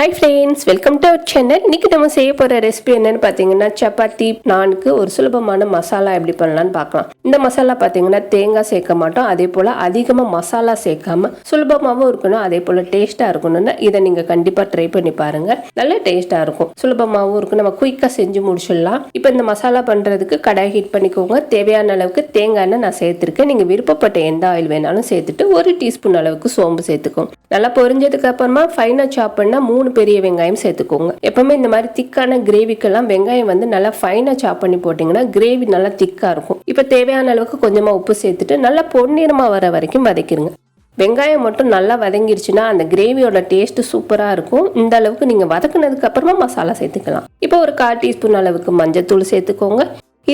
Hi friends, welcome to our channel. இன்றைக்கி நம்ம செய்ய போகிற ரெசிபி என்னென்னு பார்த்தீங்கன்னா, சப்பாத்தி நானுக்கு ஒரு சுலபமான மசாலா எப்படி பண்ணலான்னு பார்க்கலாம். இந்த மசாலா பார்த்தீங்கன்னா தேங்காய் சேர்க்க மாட்டோம், அதே போல் அதிகமாக மசாலா சேர்க்காமல் சுலபமாகவும் இருக்கணும், அதே போல் டேஸ்ட்டாக இருக்கணும்னா இதை நீங்கள் கண்டிப்பாக ட்ரை பண்ணி பாருங்கள். நல்ல டேஸ்ட்டாக இருக்கும், சுலபமாகவும் இருக்கும், நம்ம குயிக்காக செஞ்சு முடிச்சிடலாம். இப்போ இந்த மசாலா பண்ணுறதுக்கு கடாய் ஹீட் பண்ணிக்கோங்க. தேவையான அளவுக்கு தேங்காய் எண்ணெய் நான் சேர்த்துருக்கேன். நீங்கள் விருப்பப்பட்ட எந்த ஆயில் வேணாலும் சேர்த்துட்டு 1 டீஸ்பூன் அளவுக்கு சோம்பு சேர்த்துக்கோங்க. நல்லா பொரிஞ்சதுக்கு அப்புறமா ஃபைனாக சாப் பண்ணால் 3 பெரிய வெங்காயம் சேர்த்துக்கோங்க. எப்பவுமே இந்த மாதிரி திக்கான கிரேவிக்கெல்லாம் வெங்காயம் வந்து நல்லா ஃபைனாக சாப் பண்ணி போட்டிங்கன்னா கிரேவி நல்லா திக்காக இருக்கும். இப்போ தேவையான அளவுக்கு கொஞ்சமாக உப்பு சேர்த்துட்டு நல்லா பொன்னிறமாக வர வரைக்கும் வதக்கிடுங்க. வெங்காயம் மட்டும் நல்லா வதங்கிருச்சுன்னா அந்த கிரேவியோட டேஸ்ட் சூப்பராக இருக்கும். இந்த அளவுக்கு நீங்கள் வதக்குனதுக்கு அப்புறமா மசாலா சேர்த்துக்கலாம். இப்போ ஒரு 1/4 டீஸ்பூன் அளவுக்கு மஞ்சத்தூள் சேர்த்துக்கோங்க.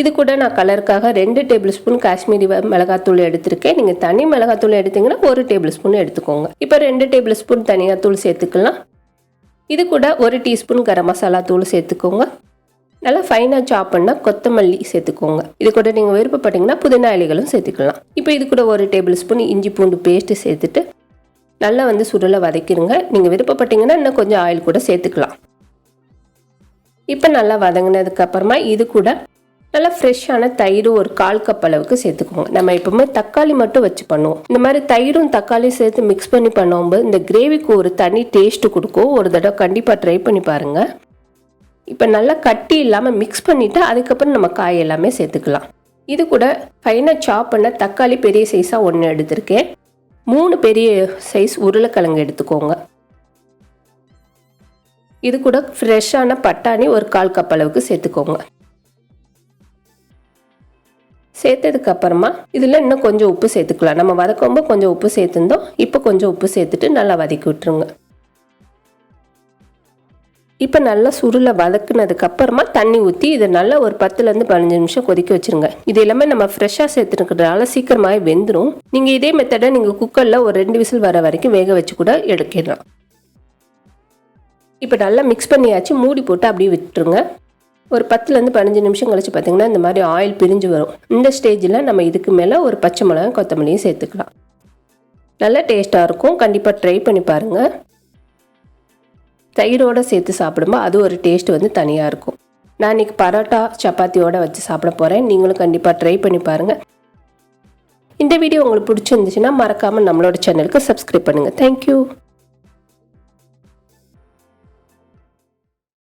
இது கூட நான் கலருக்காக 2 டேபிள் ஸ்பூன் காஷ்மீரி மிளகாத்தூள் எடுத்திருக்கேன். நீங்கள் தனி மிளகாத்தூள் எடுத்தீங்கன்னா 1 டேபிள் ஸ்பூன் எடுத்துக்கோங்க. இப்போ 2 டேபிள் ஸ்பூன் தனியாத்தூள் சேர்த்துக்கலாம். இது கூட 1 டீஸ்பூன் கரம் மசாலா தூள் சேர்த்துக்கோங்க. நல்லா ஃபைனாக சாப் பண்ணால் கொத்தமல்லி சேர்த்துக்கோங்க. இது கூட நீங்கள் விருப்பப்பட்டீங்கன்னா புதினா இலைகளும் சேர்த்துக்கலாம். இப்போ இது கூட 1 டேபிள் ஸ்பூன் இஞ்சி பூண்டு பேஸ்ட்டு சேர்த்துட்டு நல்லா வந்து சுருளை வதக்கிடுங்க. நீங்கள் விருப்பப்பட்டீங்கன்னா இன்னும் கொஞ்சம் ஆயில் கூட சேர்த்துக்கலாம். இப்போ நல்லா வதங்கினதுக்கு அப்புறமா இது கூட நல்லா ஃப்ரெஷ்ஷான தயிர் ஒரு 1/4 கப் அளவுக்கு சேர்த்துக்கோங்க. நம்ம எப்பவுமே தக்காளி மட்டும் வச்சு பண்ணுவோம். இந்த மாதிரி தயிரும் தக்காளியும் சேர்த்து மிக்ஸ் பண்ணி பண்ணும்போது இந்த கிரேவிக்கு ஒரு தனி டேஸ்ட் கொடுக்கும். ஒரு தடவை கண்டிப்பாக ட்ரை பண்ணி பாருங்க. இப்போ நல்லா கட்டி இல்லாமல் மிக்ஸ் பண்ணிவிட்டு அதுக்கப்புறம் நம்ம காய் எல்லாமே சேர்த்துக்கலாம். இது கூட ஃபைனாக சாப் பண்ண தக்காளி பெரிய சைஸாக 1 எடுத்திருக்கேன். 3 பெரிய சைஸ் உருளைக்கிழங்கு எடுத்துக்கோங்க. இது கூட ஃப்ரெஷ்ஷான பட்டாணி ஒரு 1/4 கப் அளவுக்கு சேர்த்துக்கோங்க. சேர்த்ததுக்கு அப்புறமா இதில் இன்னும் கொஞ்சம் உப்பு சேர்த்துக்கலாம். நம்ம வதக்கும்போது கொஞ்சம் உப்பு சேர்த்துருந்தோம், இப்போ கொஞ்சம் உப்பு சேர்த்துட்டு நல்லா வதக்கி விட்டுருங்க. இப்போ நல்லா சுருளை வதக்குனதுக்கு அப்புறமா தண்ணி ஊற்றி இதை நல்லா ஒரு 10லேருந்து 15 நிமிஷம் கொதிக்க வச்சுருங்க. இது எல்லாமே நம்ம ஃப்ரெஷ்ஷாக சேர்த்துருக்கிறதுனால சீக்கிரமாகவே வெந்துடும். நீங்கள் இதே மெத்தடை நீங்கள் குக்கரில் ஒரு 2 விசில் வர வரைக்கும் வேக வச்சு கூட எடுக்கலாம். இப்போ நல்லா மிக்ஸ் பண்ணியாச்சு, மூடி போட்டு அப்படியே விட்டுருங்க. ஒரு 10லேருந்து 15 நிமிஷம் கழிச்சு பார்த்தீங்கன்னா இந்த மாதிரி ஆயில் பிரிஞ்சு வரும். இந்த ஸ்டேஜில் நம்ம இதுக்கு மேலே ஒரு பச்சை மிளகாய் கொத்தமல்லியும் சேர்த்துக்கலாம். நல்ல டேஸ்ட்டாக இருக்கும், கண்டிப்பாக ட்ரை பண்ணி பாருங்கள். தயிரோடு சேர்த்து சாப்பிடும்போது அது ஒரு டேஸ்ட் வந்து தனியாக இருக்கும். நான் இன்றைக்கி பரோட்டா சப்பாத்தியோடு வச்சு சாப்பிட போகிறேன். நீங்களும் கண்டிப்பாக ட்ரை பண்ணி பாருங்கள். இந்த வீடியோ உங்களுக்கு பிடிச்சிருந்துச்சுன்னா மறக்காமல் நம்மளோட சேனலுக்கு சப்ஸ்கிரைப் பண்ணுங்கள். தேங்க்யூ.